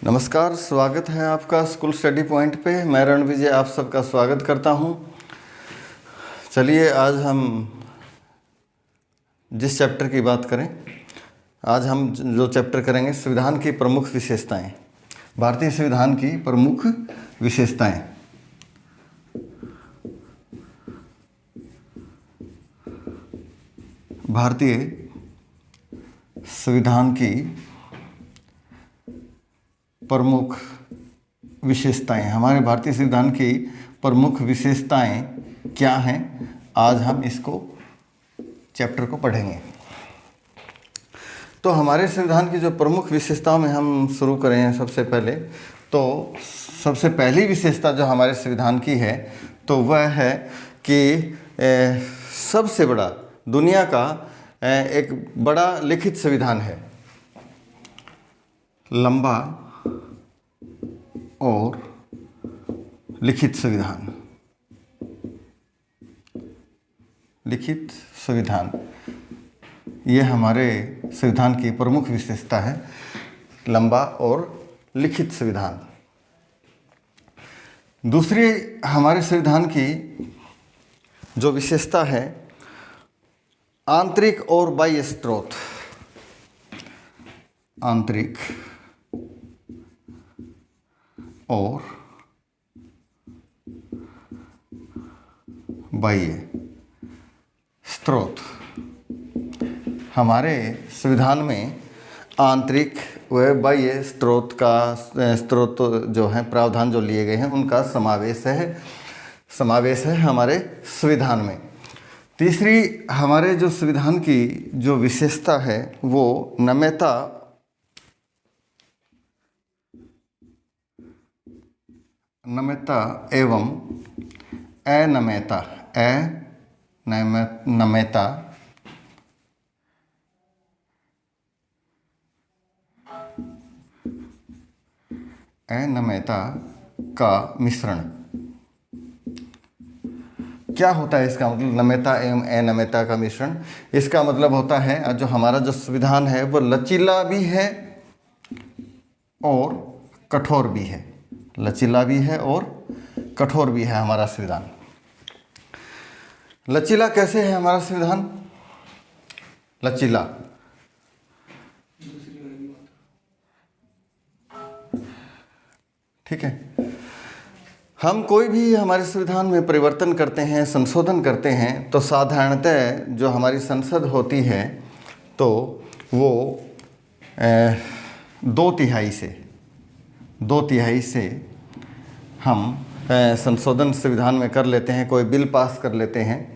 नमस्कार, स्वागत है आपका स्कूल स्टडी पॉइंट पे। मैं रणविजय आप सबका स्वागत करता हूँ। चलिए आज हम जिस चैप्टर की बात करें, आज हम जो चैप्टर करेंगे संविधान की प्रमुख विशेषताएं, भारतीय संविधान की प्रमुख विशेषताएं। भारतीय संविधान की प्रमुख विशेषताएं, हमारे भारतीय संविधान की प्रमुख विशेषताएं क्या हैं, आज हम इसको चैप्टर को पढ़ेंगे। तो हमारे संविधान की जो प्रमुख विशेषताओं में हम शुरू करें सबसे पहले, तो सबसे पहली विशेषता जो हमारे संविधान की है तो वह है कि सबसे बड़ा दुनिया का एक बड़ा लिखित संविधान है। लंबा और लिखित संविधान, लिखित संविधान, ये हमारे संविधान की प्रमुख विशेषता है, लंबा और लिखित संविधान। दूसरी हमारे संविधान की जो विशेषता है, आंतरिक और बाह्य स्रोत, आंतरिक और बाह्य स्रोत। हमारे संविधान में आंतरिक व बाह्य स्रोत जो है प्रावधान जो लिए गए हैं उनका समावेश है हमारे संविधान में। तीसरी हमारे जो संविधान की जो विशेषता है वो नम्यता एवं अनम्यता, अनम्यता का मिश्रण। क्या होता है इसका मतलब, नम्यता एवं अनम्यता का मिश्रण? इसका मतलब होता है जो हमारा जो संविधान है वो लचीला भी है और कठोर भी है, लचीला भी है और कठोर भी है हमारा संविधान। लचीला कैसे है हमारा संविधान? लचीला ठीक है। हम कोई भी हमारे संविधान में परिवर्तन करते हैं, संशोधन करते हैं, तो साधारणतः जो हमारी संसद होती है तो वो 2/3 से हम संशोधन संविधान में कर लेते हैं, कोई बिल पास कर लेते हैं।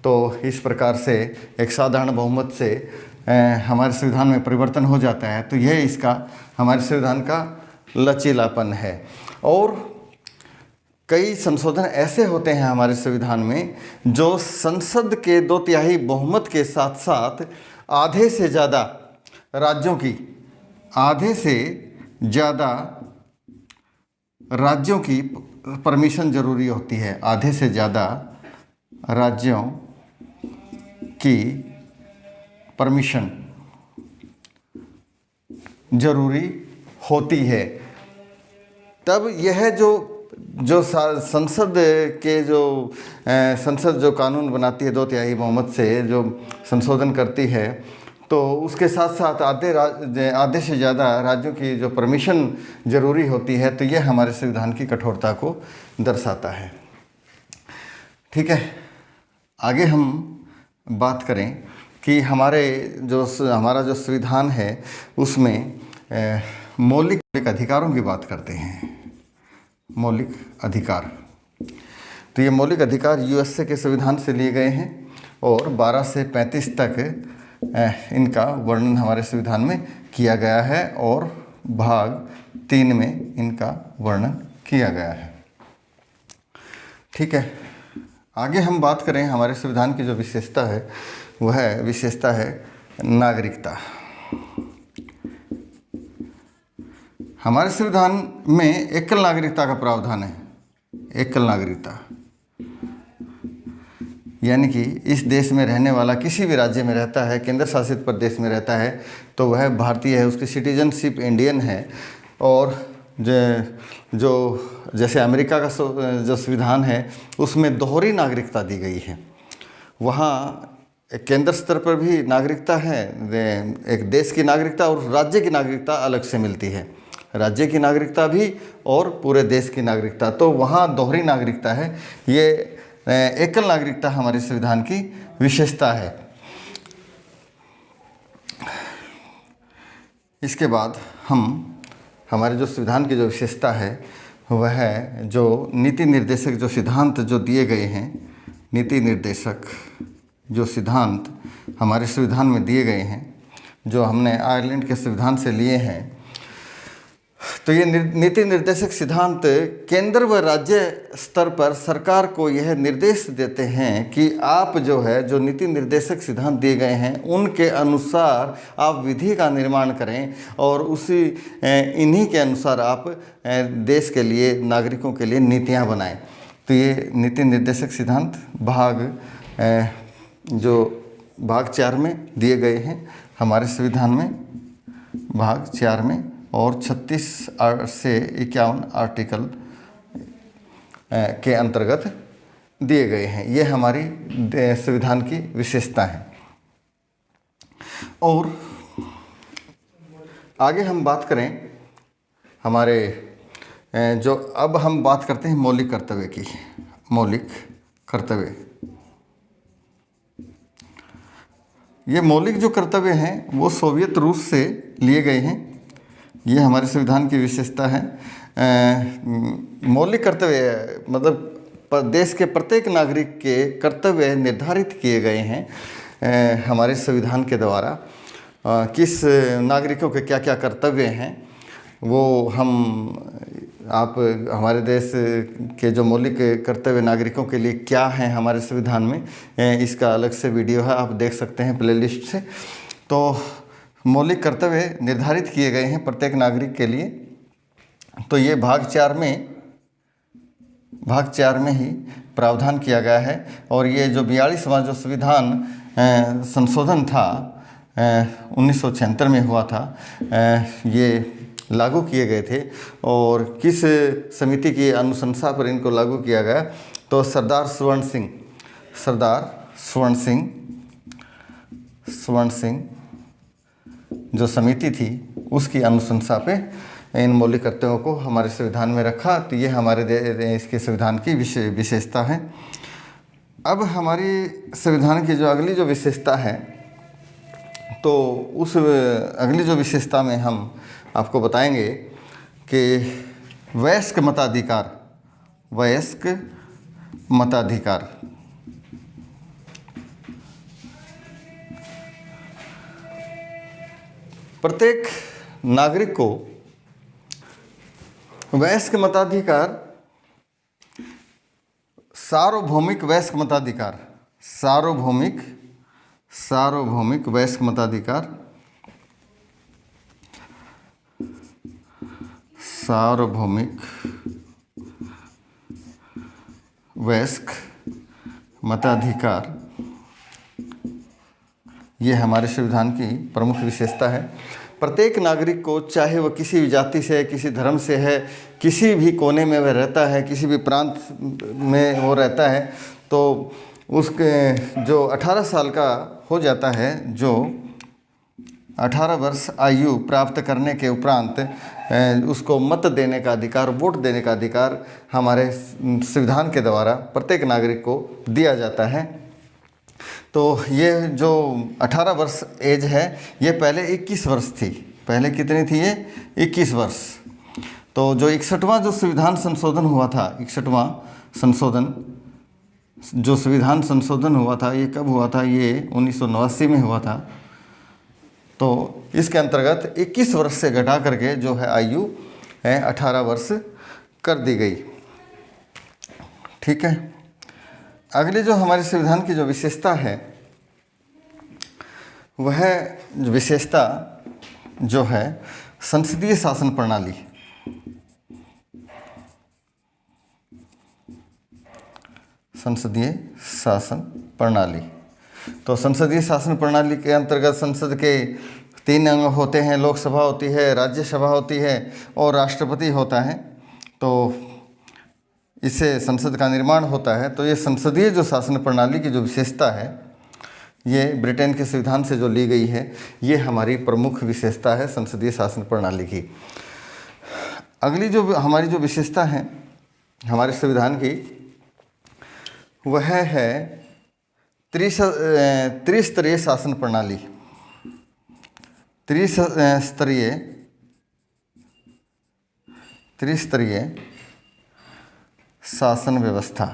तो इस प्रकार से एक साधारण बहुमत से हमारे संविधान में परिवर्तन हो जाता है। तो यह इसका हमारे संविधान का लचीलापन है। और कई संशोधन ऐसे होते हैं हमारे संविधान में जो संसद के 2/3 बहुमत के साथ साथ आधे से ज़्यादा राज्यों की परमिशन जरूरी होती है। आधे से ज़्यादा राज्यों की परमिशन जरूरी होती है। तब यह जो संसद जो कानून बनाती है 2/3 बहुमत से जो संशोधन करती है, तो उसके साथ साथ आधे से ज़्यादा राज्यों की जो परमिशन ज़रूरी होती है। तो यह हमारे संविधान की कठोरता को दर्शाता है। ठीक है, आगे हम बात करें कि हमारा जो संविधान है उसमें मौलिक अधिकारों की बात करते हैं। मौलिक अधिकार, तो ये मौलिक अधिकार यूएसए के संविधान से लिए गए हैं और 12 से 35 तक इनका वर्णन हमारे संविधान में किया गया है और भाग 3 में इनका वर्णन किया गया है। ठीक है, आगे हम बात करें हमारे संविधान की जो विशेषता है वह विशेषता है नागरिकता। हमारे संविधान में एकल नागरिकता का प्रावधान है। एकल नागरिकता यानी कि इस देश में रहने वाला किसी भी राज्य में रहता है, केंद्र शासित प्रदेश में रहता है, तो वह भारतीय है, उसकी सिटीजनशिप इंडियन है, और जो जैसे अमेरिका का जो संविधान है उसमें दोहरी नागरिकता दी गई है। वहाँ केंद्र स्तर पर भी नागरिकता है, एक देश की नागरिकता और राज्य की नागरिकता अलग से मिलती है, राज्य की नागरिकता भी और पूरे देश की नागरिकता। तो वहाँ दोहरी नागरिकता है। ये एकल नागरिकता हमारे संविधान की विशेषता है। इसके बाद हमारे जो संविधान की जो विशेषता है वह है जो नीति निर्देशक जो सिद्धांत जो दिए गए हैं, नीति निर्देशक जो सिद्धांत हमारे संविधान में दिए गए हैं, जो हमने आयरलैंड के संविधान से लिए हैं। तो ये नीति निर्देशक सिद्धांत केंद्र व राज्य स्तर पर सरकार को यह निर्देश देते हैं कि आप जो है जो नीति निर्देशक सिद्धांत दिए गए हैं उनके अनुसार आप विधि का निर्माण करें और उसी इन्हीं के अनुसार आप देश के लिए, नागरिकों के लिए नीतियां बनाएं। तो ये नीति निर्देशक सिद्धांत भाग 4 में दिए गए हैं हमारे संविधान में, भाग 4 में, और 36 से 51 आर्टिकल के अंतर्गत दिए गए हैं। ये हमारी संविधान की विशेषता है। और आगे हम बात करें हमारे जो अब हम बात करते हैं मौलिक कर्तव्य की। मौलिक कर्तव्य, ये मौलिक जो कर्तव्य हैं वो सोवियत रूस से लिए गए हैं। ये हमारे संविधान की विशेषता है। मौलिक कर्तव्य मतलब देश के प्रत्येक नागरिक के कर्तव्य निर्धारित किए गए हैं हमारे संविधान के द्वारा। किस नागरिकों के क्या क्या कर्तव्य हैं वो आप हमारे देश के जो मौलिक कर्तव्य नागरिकों के लिए क्या हैं हमारे संविधान में, इसका अलग से वीडियो है, आप देख सकते हैं प्लेलिस्ट से। तो मौलिक कर्तव्य निर्धारित किए गए हैं प्रत्येक नागरिक के लिए। तो ये भाग 4 में ही प्रावधान किया गया है। और ये जो 42वां जो संविधान संशोधन था 1976 में हुआ था, ये लागू किए गए थे। और किस समिति की अनुशंसा पर इनको लागू किया गया, तो सरदार स्वर्ण सिंह जो समिति थी उसकी अनुशंसा पे इन मौलिक कर्तव्यों को हमारे संविधान में रखा। तो ये हमारे इसके संविधान की विशेषता है। अब हमारी संविधान की जो अगली जो विशेषता है, तो उस अगली जो विशेषता में हम आपको बताएंगे कि वयस्क मताधिकार। प्रत्येक नागरिक को वयस्क मताधिकार, सार्वभौमिक वयस्क मताधिकार, सार्वभौमिक वयस्क मताधिकार, सार्वभौमिक वयस्क मताधिकार, ये हमारे संविधान की प्रमुख विशेषता है। प्रत्येक नागरिक को, चाहे वह किसी भी जाति से है, किसी धर्म से है, किसी भी कोने में वह रहता है, किसी भी प्रांत में वो रहता है, तो उसके जो 18 साल का हो जाता है, जो 18 वर्ष आयु प्राप्त करने के उपरांत उसको मत देने का अधिकार, वोट देने का अधिकार हमारे संविधान के द्वारा प्रत्येक नागरिक को दिया जाता है। तो ये जो 18 वर्ष एज है, ये पहले 21 वर्ष थी। पहले कितनी थी ये? 21 वर्ष। तो जो 61वां जो संविधान संशोधन हुआ था, 61वां संशोधन जो संविधान संशोधन हुआ था, ये कब हुआ था? ये 1989 में हुआ था। तो इसके अंतर्गत 21 वर्ष से घटा करके जो है आयु है 18 वर्ष कर दी गई। ठीक है। अगली जो हमारे संविधान की जो विशेषता है, वह विशेषता जो है संसदीय शासन प्रणाली। संसदीय शासन प्रणाली। तो संसदीय शासन प्रणाली के अंतर्गत संसद के 3 अंग होते हैं, लोकसभा होती है, राज्यसभा होती है और राष्ट्रपति होता है। तो इससे संसद का निर्माण होता है। तो ये संसदीय जो शासन प्रणाली की जो विशेषता है, ये ब्रिटेन के संविधान से जो ली गई है, ये हमारी प्रमुख विशेषता है संसदीय शासन प्रणाली की। अगली जो हमारी जो विशेषता है हमारे संविधान की, वह है त्रिस्तरीय शासन प्रणाली। त्रिस्तरीय शासन व्यवस्था।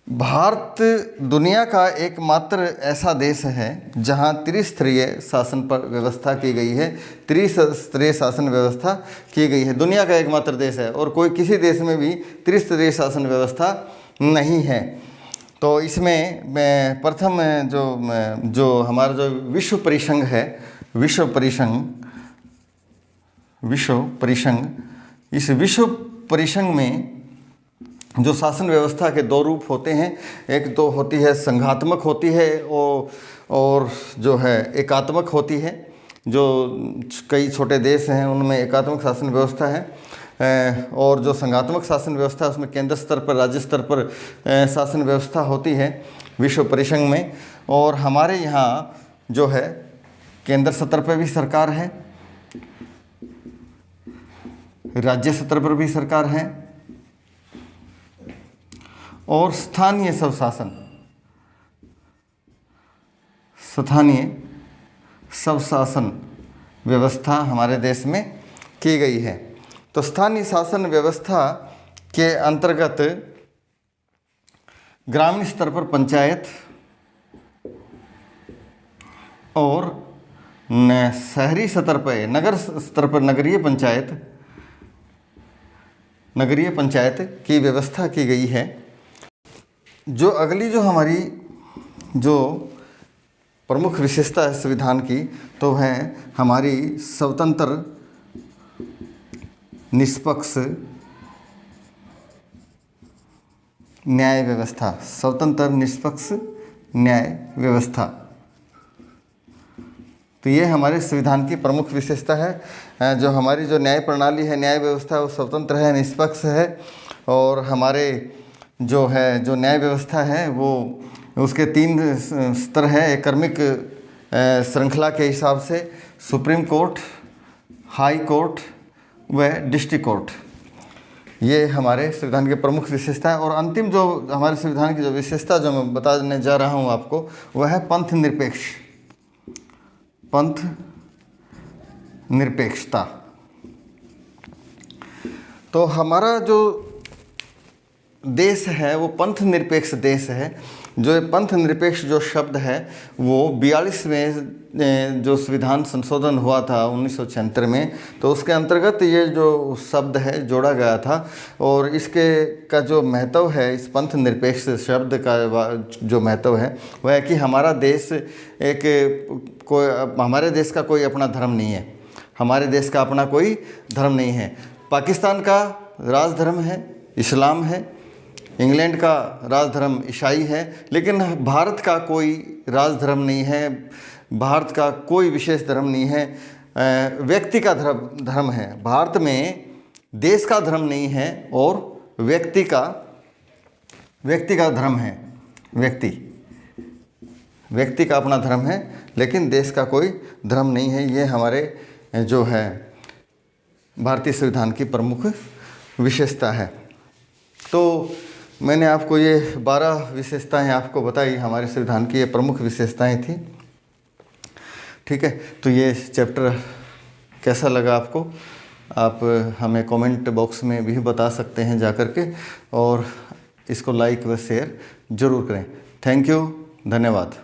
भारत दुनिया का एकमात्र ऐसा देश है जहां त्रिस्तरीय शासन पर व्यवस्था की गई है। त्रिस्तरीय शासन व्यवस्था की गई है, दुनिया का एकमात्र देश है, और कोई किसी देश में भी त्रिस्तरीय शासन व्यवस्था नहीं है। तो इसमें प्रथम जो हमारा जो विश्व परिसंघ है, विश्व परिसंघ, इस विश्व परिसंघ में जो शासन व्यवस्था के 2 रूप होते हैं। एक तो होती है संघात्मक होती है, और जो है एकात्मक होती है। जो कई छोटे देश हैं उनमें एकात्मक शासन व्यवस्था है, और जो संघात्मक शासन व्यवस्था है उसमें केंद्र स्तर पर, राज्य स्तर पर शासन व्यवस्था होती है विश्व परिसंघ में। और हमारे यहाँ जो है केंद्र स्तर पर भी सरकार है, राज्य स्तर पर भी सरकार है, और स्थानीय स्वशासन व्यवस्था हमारे देश में की गई है। तो स्थानीय शासन व्यवस्था के अंतर्गत ग्रामीण स्तर पर पंचायत और शहरी स्तर पर, नगर स्तर पर नगरीय पंचायत की व्यवस्था की गई है। जो अगली जो हमारी जो प्रमुख विशेषता है संविधान की, तो है हमारी स्वतंत्र निष्पक्ष न्याय व्यवस्था। स्वतंत्र निष्पक्ष न्याय व्यवस्था, तो ये हमारे संविधान की प्रमुख विशेषता है। जो हमारी जो न्याय प्रणाली है, न्याय व्यवस्था, वो स्वतंत्र है, निष्पक्ष है। और हमारे जो न्याय व्यवस्था है वो उसके 3 स्तर हैं। एक क्रमिक श्रृंखला के हिसाब से सुप्रीम कोर्ट, हाई कोर्ट व डिस्ट्रिक्ट कोर्ट, ये हमारे संविधान की प्रमुख विशेषता है। और अंतिम जो हमारे संविधान की जो विशेषता जो मैं बताने जा रहा हूँ आपको, वह है पंथ निरपेक्षता। तो हमारा जो देश है वो पंथ निरपेक्ष देश है। जो पंथ निरपेक्ष जो शब्द है वो 42 में जो संविधान संशोधन हुआ था 1976 में, तो उसके अंतर्गत ये जो शब्द है जोड़ा गया था। और इसके का जो महत्व है, इस पंथ निरपेक्ष शब्द का जो महत्व है वह है कि हमारा देश हमारे देश का कोई अपना धर्म नहीं है। हमारे देश का अपना कोई धर्म नहीं है। पाकिस्तान का राजधर्म है इस्लाम है, इंग्लैंड का राजधर्म ईसाई है, लेकिन भारत का कोई राजधर्म नहीं है। भारत का कोई विशेष धर्म नहीं है, व्यक्ति का धर्म है। भारत में देश का धर्म नहीं है और व्यक्ति का धर्म है। व्यक्ति का अपना धर्म है, लेकिन देश का कोई धर्म नहीं है। ये हमारे जो है भारतीय संविधान की प्रमुख विशेषता है। तो मैंने आपको ये 12 विशेषताएं आपको बताई, हमारे संविधान की ये प्रमुख विशेषताएं थी। ठीक है, तो ये चैप्टर कैसा लगा आपको, आप हमें कमेंट बॉक्स में भी बता सकते हैं जा कर के, और इसको लाइक व शेयर ज़रूर करें। थैंक यू, धन्यवाद।